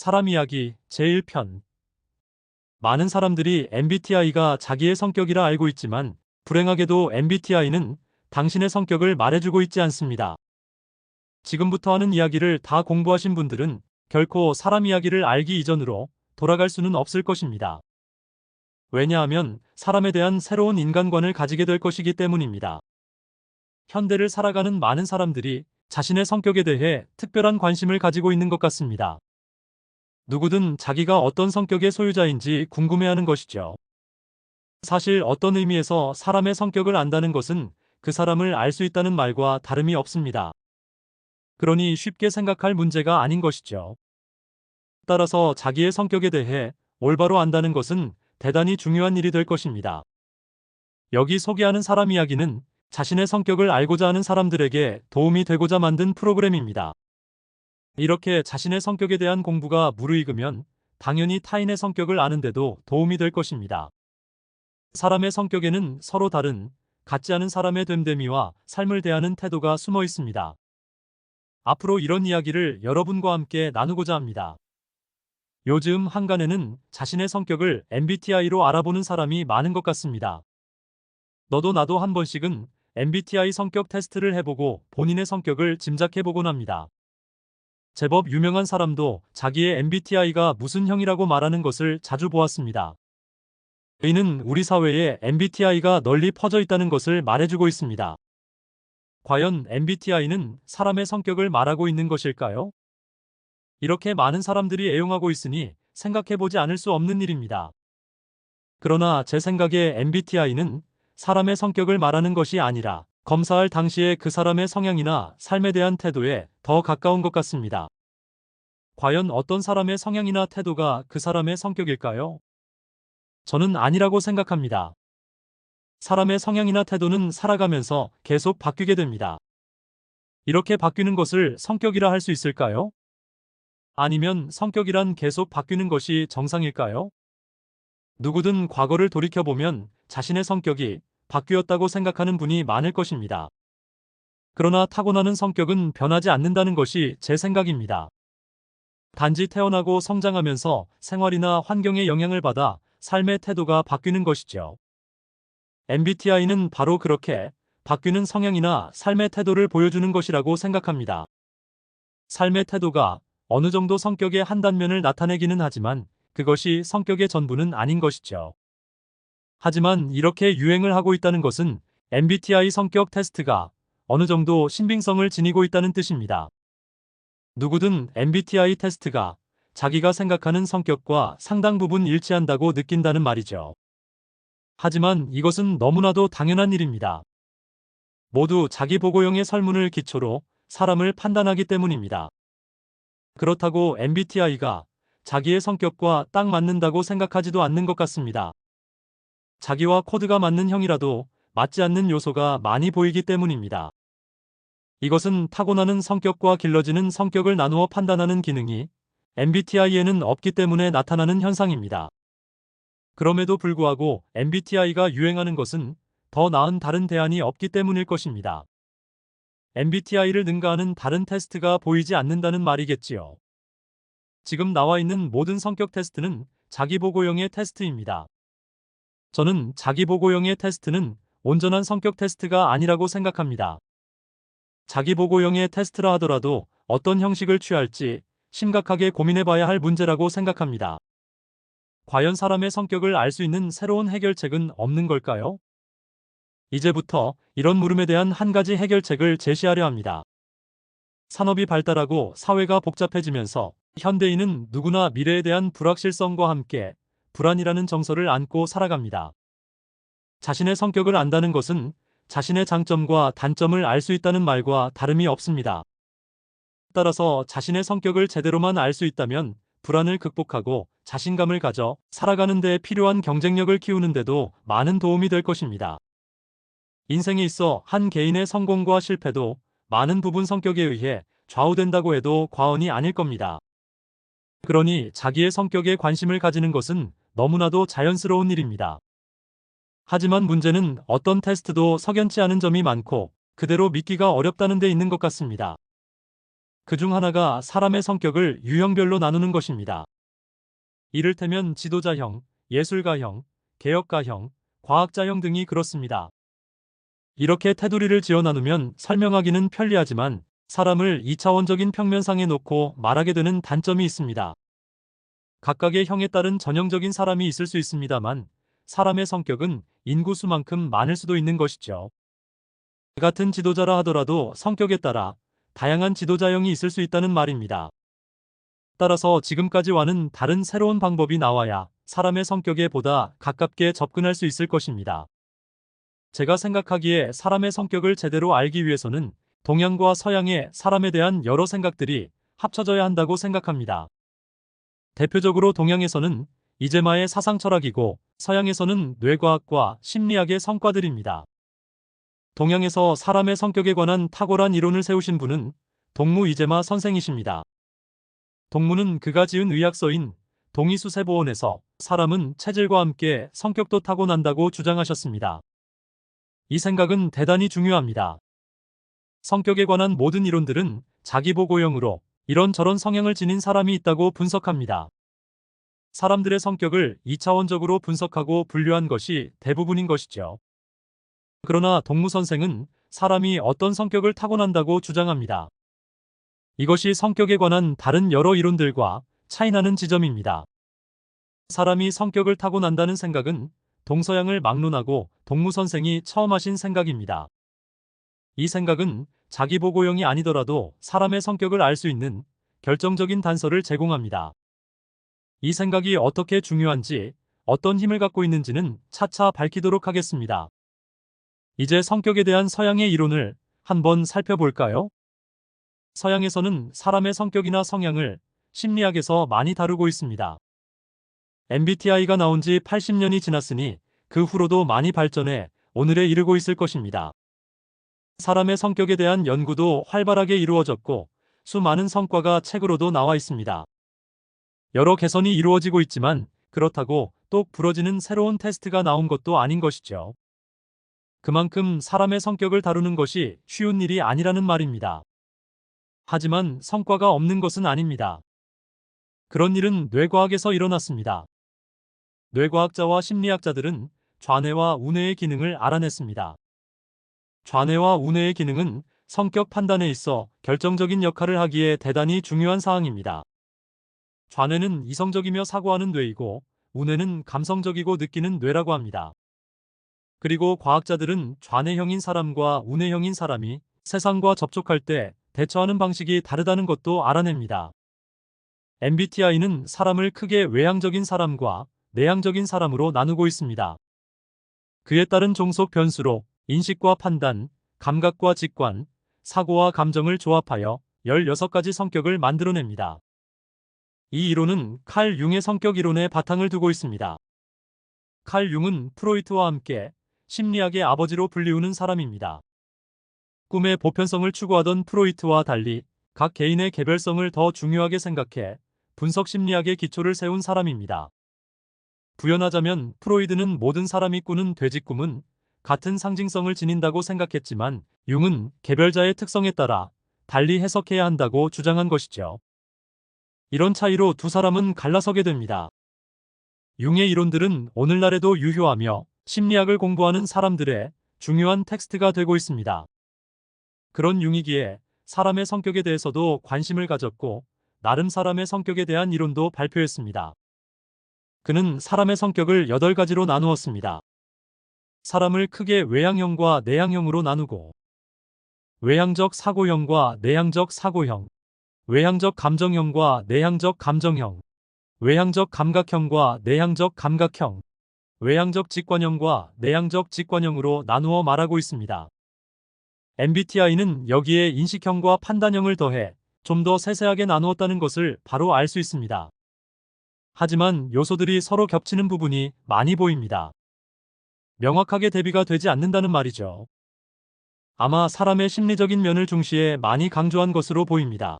사람 이야기 제1편. 많은 사람들이 MBTI가 자기의 성격이라 알고 있지만 불행하게도 MBTI는 당신의 성격을 말해주고 있지 않습니다. 지금부터 하는 이야기를 다 공부하신 분들은 결코 사람 이야기를 알기 이전으로 돌아갈 수는 없을 것입니다. 왜냐하면 사람에 대한 새로운 인간관을 가지게 될 것이기 때문입니다. 현대를 살아가는 많은 사람들이 자신의 성격에 대해 특별한 관심을 가지고 있는 것 같습니다. 누구든 자기가 어떤 성격의 소유자인지 궁금해하는 것이죠. 사실 어떤 의미에서 사람의 성격을 안다는 것은 그 사람을 알 수 있다는 말과 다름이 없습니다. 그러니 쉽게 생각할 문제가 아닌 것이죠. 따라서 자기의 성격에 대해 올바로 안다는 것은 대단히 중요한 일이 될 것입니다. 여기 소개하는 사람 이야기는 자신의 성격을 알고자 하는 사람들에게 도움이 되고자 만든 프로그램입니다. 이렇게 자신의 성격에 대한 공부가 무르익으면 당연히 타인의 성격을 아는데도 도움이 될 것입니다. 사람의 성격에는 서로 다른, 같지 않은 사람의 됨됨이와 삶을 대하는 태도가 숨어 있습니다. 앞으로 이런 이야기를 여러분과 함께 나누고자 합니다. 요즘 한간에는 자신의 성격을 MBTI로 알아보는 사람이 많은 것 같습니다. 너도 나도 한 번씩은 MBTI 성격 테스트를 해보고 본인의 성격을 짐작해보곤 합니다. 제법 유명한 사람도 자기의 MBTI가 무슨 형이라고 말하는 것을 자주 보았습니다. 이는 우리 사회에 MBTI가 널리 퍼져 있다는 것을 말해주고 있습니다. 과연 MBTI는 사람의 성격을 말하고 있는 것일까요? 이렇게 많은 사람들이 애용하고 있으니 생각해보지 않을 수 없는 일입니다. 그러나 제 생각에 MBTI는 사람의 성격을 말하는 것이 아니라 검사할 당시에 그 사람의 성향이나 삶에 대한 태도에 더 가까운 것 같습니다. 과연 어떤 사람의 성향이나 태도가 그 사람의 성격일까요? 저는 아니라고 생각합니다. 사람의 성향이나 태도는 살아가면서 계속 바뀌게 됩니다. 이렇게 바뀌는 것을 성격이라 할 수 있을까요? 아니면 성격이란 계속 바뀌는 것이 정상일까요? 누구든 과거를 돌이켜보면 자신의 성격이 바뀌었다고 생각하는 분이 많을 것입니다. 그러나 타고나는 성격은 변하지 않는다는 것이 제 생각입니다. 단지 태어나고 성장하면서 생활이나 환경의 영향을 받아 삶의 태도가 바뀌는 것이죠. MBTI는 바로 그렇게 바뀌는 성향이나 삶의 태도를 보여주는 것이라고 생각합니다. 삶의 태도가 어느 정도 성격의 한 단면을 나타내기는 하지만 그것이 성격의 전부는 아닌 것이죠. 하지만 이렇게 유행을 하고 있다는 것은 MBTI 성격 테스트가 어느 정도 신빙성을 지니고 있다는 뜻입니다. 누구든 MBTI 테스트가 자기가 생각하는 성격과 상당 부분 일치한다고 느낀다는 말이죠. 하지만 이것은 너무나도 당연한 일입니다. 모두 자기 보고형의 설문을 기초로 사람을 판단하기 때문입니다. 그렇다고 MBTI가 자기의 성격과 딱 맞는다고 생각하지도 않는 것 같습니다. 자기와 코드가 맞는 형이라도 맞지 않는 요소가 많이 보이기 때문입니다. 이것은 타고나는 성격과 길러지는 성격을 나누어 판단하는 기능이 MBTI에는 없기 때문에 나타나는 현상입니다. 그럼에도 불구하고 MBTI가 유행하는 것은 더 나은 다른 대안이 없기 때문일 것입니다. MBTI를 능가하는 다른 테스트가 보이지 않는다는 말이겠지요. 지금 나와 있는 모든 성격 테스트는 자기보고형의 테스트입니다. 저는 자기보고형의 테스트는 온전한 성격 테스트가 아니라고 생각합니다. 자기보고형의 테스트라 하더라도 어떤 형식을 취할지 심각하게 고민해봐야 할 문제라고 생각합니다. 과연 사람의 성격을 알 수 있는 새로운 해결책은 없는 걸까요? 이제부터 이런 물음에 대한 한 가지 해결책을 제시하려 합니다. 산업이 발달하고 사회가 복잡해지면서 현대인은 누구나 미래에 대한 불확실성과 함께 불안이라는 정서를 안고 살아갑니다. 자신의 성격을 안다는 것은 자신의 장점과 단점을 알 수 있다는 말과 다름이 없습니다. 따라서 자신의 성격을 제대로만 알 수 있다면 불안을 극복하고 자신감을 가져 살아가는 데 필요한 경쟁력을 키우는데도 많은 도움이 될 것입니다. 인생에 있어 한 개인의 성공과 실패도 많은 부분 성격에 의해 좌우된다고 해도 과언이 아닐 겁니다. 그러니 자기의 성격에 관심을 가지는 것은 너무나도 자연스러운 일입니다. 하지만 문제는 어떤 테스트도 석연치 않은 점이 많고 그대로 믿기가 어렵다는 데 있는 것 같습니다. 그중 하나가 사람의 성격을 유형별로 나누는 것입니다. 이를테면 지도자형, 예술가형, 개혁가형, 과학자형 등이 그렇습니다. 이렇게 테두리를 지어 나누면 설명하기는 편리하지만 사람을 2차원적인 평면상에 놓고 말하게 되는 단점이 있습니다. 각각의 형에 따른 전형적인 사람이 있을 수 있습니다만 사람의 성격은 인구수만큼 많을 수도 있는 것이죠. 같은 지도자라 하더라도 성격에 따라 다양한 지도자형이 있을 수 있다는 말입니다. 따라서 지금까지와는 다른 새로운 방법이 나와야 사람의 성격에 보다 가깝게 접근할 수 있을 것입니다. 제가 생각하기에 사람의 성격을 제대로 알기 위해서는 동양과 서양의 사람에 대한 여러 생각들이 합쳐져야 한다고 생각합니다. 대표적으로 동양에서는 이제마의 사상 철학이고 서양에서는 뇌과학과 심리학의 성과들입니다. 동양에서 사람의 성격에 관한 탁월한 이론을 세우신 분은 동무 이제마 선생이십니다. 동무는 그가 지은 의학서인 동의수세보원에서 사람은 체질과 함께 성격도 타고난다고 주장하셨습니다. 이 생각은 대단히 중요합니다. 성격에 관한 모든 이론들은 자기보고형으로 이런저런 성향을 지닌 사람이 있다고 분석합니다. 사람들의 성격을 2차원적으로 분석하고 분류한 것이 대부분인 것이죠. 그러나 동무 선생은 사람이 어떤 성격을 타고난다고 주장합니다. 이것이 성격에 관한 다른 여러 이론들과 차이나는 지점입니다. 사람이 성격을 타고난다는 생각은 동서양을 막론하고 동무 선생이 처음 하신 생각입니다. 이 생각은 자기보고형이 아니더라도 사람의 성격을 알 수 있는 결정적인 단서를 제공합니다. 이 생각이 어떻게 중요한지, 어떤 힘을 갖고 있는지는 차차 밝히도록 하겠습니다. 이제 성격에 대한 서양의 이론을 한번 살펴볼까요? 서양에서는 사람의 성격이나 성향을 심리학에서 많이 다루고 있습니다. MBTI가 나온 지 80년이 지났으니 그 후로도 많이 발전해 오늘에 이르고 있을 것입니다. 사람의 성격에 대한 연구도 활발하게 이루어졌고 수많은 성과가 책으로도 나와 있습니다. 여러 개선이 이루어지고 있지만 그렇다고 똑 부러지는 새로운 테스트가 나온 것도 아닌 것이죠. 그만큼 사람의 성격을 다루는 것이 쉬운 일이 아니라는 말입니다. 하지만 성과가 없는 것은 아닙니다. 그런 일은 뇌과학에서 일어났습니다. 뇌과학자와 심리학자들은 좌뇌와 우뇌의 기능을 알아냈습니다. 좌뇌와 우뇌의 기능은 성격 판단에 있어 결정적인 역할을 하기에 대단히 중요한 사항입니다. 좌뇌는 이성적이며 사고하는 뇌이고 우뇌는 감성적이고 느끼는 뇌라고 합니다. 그리고 과학자들은 좌뇌형인 사람과 우뇌형인 사람이 세상과 접촉할 때 대처하는 방식이 다르다는 것도 알아냅니다. MBTI는 사람을 크게 외향적인 사람과 내향적인 사람으로 나누고 있습니다. 그에 따른 종속 변수로 인식과 판단, 감각과 직관, 사고와 감정을 조합하여 16가지 성격을 만들어냅니다. 이 이론은 칼 융의 성격 이론에 바탕을 두고 있습니다. 칼 융은 프로이트와 함께 심리학의 아버지로 불리우는 사람입니다. 꿈의 보편성을 추구하던 프로이트와 달리 각 개인의 개별성을 더 중요하게 생각해 분석 심리학의 기초를 세운 사람입니다. 부연하자면 프로이드는 모든 사람이 꾸는 돼지 꿈은 같은 상징성을 지닌다고 생각했지만 융은 개별자의 특성에 따라 달리 해석해야 한다고 주장한 것이죠. 이런 차이로 두 사람은 갈라서게 됩니다. 융의 이론들은 오늘날에도 유효하며 심리학을 공부하는 사람들의 중요한 텍스트가 되고 있습니다. 그런 융이기에 사람의 성격에 대해서도 관심을 가졌고 나름 사람의 성격에 대한 이론도 발표했습니다. 그는 사람의 성격을 8가지로 나누었습니다. 사람을 크게 외향형과 내향형으로 나누고 외향적 사고형과 내향적 사고형, 외향적 감정형과 내향적 감정형, 외향적 감각형과 내향적 감각형, 외향적 직관형과 내향적 직관형으로 나누어 말하고 있습니다. MBTI는 여기에 인식형과 판단형을 더해 좀 더 세세하게 나누었다는 것을 바로 알 수 있습니다. 하지만 요소들이 서로 겹치는 부분이 많이 보입니다. 명확하게 대비가 되지 않는다는 말이죠. 아마 사람의 심리적인 면을 중시해 많이 강조한 것으로 보입니다.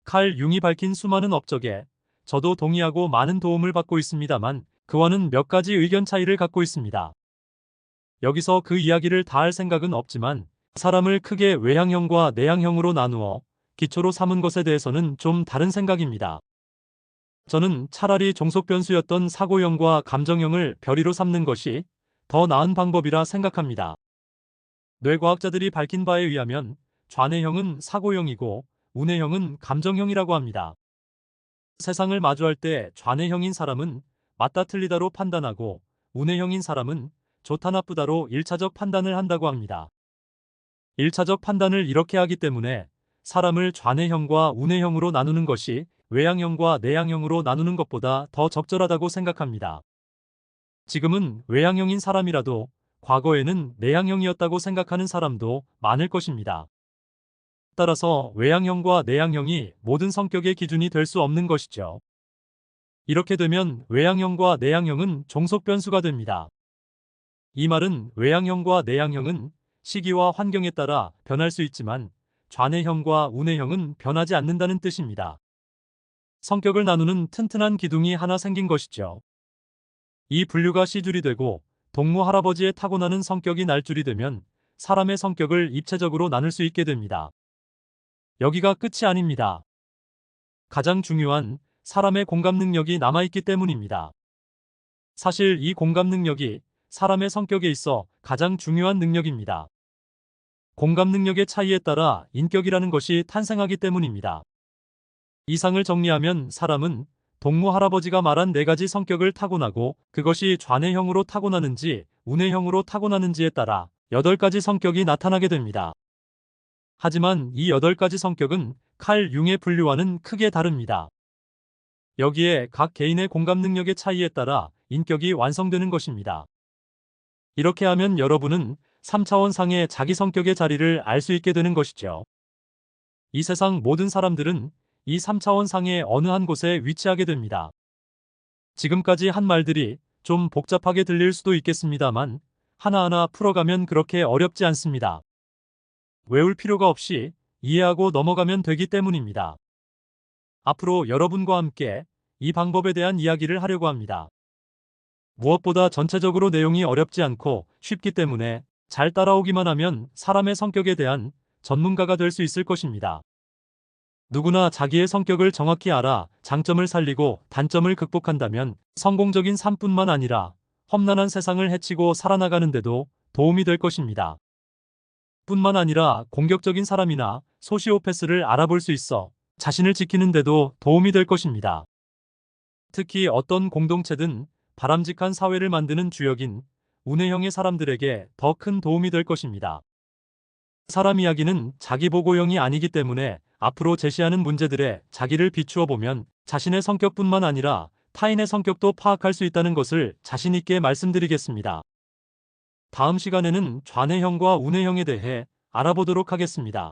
칼 융이 밝힌 수많은 업적에 저도 동의하고 많은 도움을 받고 있습니다만 그와는 몇 가지 의견 차이를 갖고 있습니다. 여기서 그 이야기를 다 할 생각은 없지만 사람을 크게 외향형과 내향형으로 나누어 기초로 삼은 것에 대해서는 좀 다른 생각입니다. 저는 차라리 종속변수였던 사고형과 감정형을 별이로 삼는 것이 더 나은 방법이라 생각합니다. 뇌과학자들이 밝힌 바에 의하면 좌뇌형은 사고형이고 우뇌형은 감정형이라고 합니다. 세상을 마주할 때 좌뇌형인 사람은 맞다 틀리다로 판단하고 우뇌형인 사람은 좋다 나쁘다로 1차적 판단을 한다고 합니다. 1차적 판단을 이렇게 하기 때문에 사람을 좌뇌형과 우뇌형으로 나누는 것이 외향형과 내향형으로 나누는 것보다 더 적절하다고 생각합니다. 지금은 외향형인 사람이라도 과거에는 내향형이었다고 생각하는 사람도 많을 것입니다. 따라서 외향형과 내향형이 모든 성격의 기준이 될 수 없는 것이죠. 이렇게 되면 외향형과 내향형은 종속변수가 됩니다. 이 말은 외향형과 내향형은 시기와 환경에 따라 변할 수 있지만 좌뇌형과 우뇌형은 변하지 않는다는 뜻입니다. 성격을 나누는 튼튼한 기둥이 하나 생긴 것이죠. 이 분류가 시줄이 되고 동무 할아버지의 타고나는 성격이 날줄이 되면 사람의 성격을 입체적으로 나눌 수 있게 됩니다. 여기가 끝이 아닙니다. 가장 중요한 사람의 공감 능력이 남아있기 때문입니다. 사실 이 공감 능력이 사람의 성격에 있어 가장 중요한 능력입니다. 공감 능력의 차이에 따라 인격이라는 것이 탄생하기 때문입니다. 이상을 정리하면 사람은 동무 할아버지가 말한 4가지 성격을 타고나고 그것이 좌뇌형으로 타고나는지 우뇌형으로 타고나는지에 따라 8가지 성격이 나타나게 됩니다. 하지만 이 8가지 성격은 칼 융의 분류와는 크게 다릅니다. 여기에 각 개인의 공감 능력의 차이에 따라 인격이 완성되는 것입니다. 이렇게 하면 여러분은 3차원상의 자기 성격의 자리를 알 수 있게 되는 것이죠. 이 세상 모든 사람들은 이 3차원상의 어느 한 곳에 위치하게 됩니다. 지금까지 한 말들이 좀 복잡하게 들릴 수도 있겠습니다만 하나하나 풀어가면 그렇게 어렵지 않습니다. 외울 필요가 없이 이해하고 넘어가면 되기 때문입니다. 앞으로 여러분과 함께 이 방법에 대한 이야기를 하려고 합니다. 무엇보다 전체적으로 내용이 어렵지 않고 쉽기 때문에 잘 따라오기만 하면 사람의 성격에 대한 전문가가 될 수 있을 것입니다. 누구나 자기의 성격을 정확히 알아 장점을 살리고 단점을 극복한다면 성공적인 삶뿐만 아니라 험난한 세상을 헤치고 살아나가는 데도 도움이 될 것입니다. 뿐만 아니라 공격적인 사람이나 소시오패스를 알아볼 수 있어 자신을 지키는 데도 도움이 될 것입니다. 특히 어떤 공동체든 바람직한 사회를 만드는 주역인 우뇌형의 사람들에게 더 큰 도움이 될 것입니다. 사람 이야기는 자기보고형이 아니기 때문에 앞으로 제시하는 문제들에 자기를 비추어 보면 자신의 성격뿐만 아니라 타인의 성격도 파악할 수 있다는 것을 자신 있게 말씀드리겠습니다. 다음 시간에는 좌뇌형과 우뇌형에 대해 알아보도록 하겠습니다.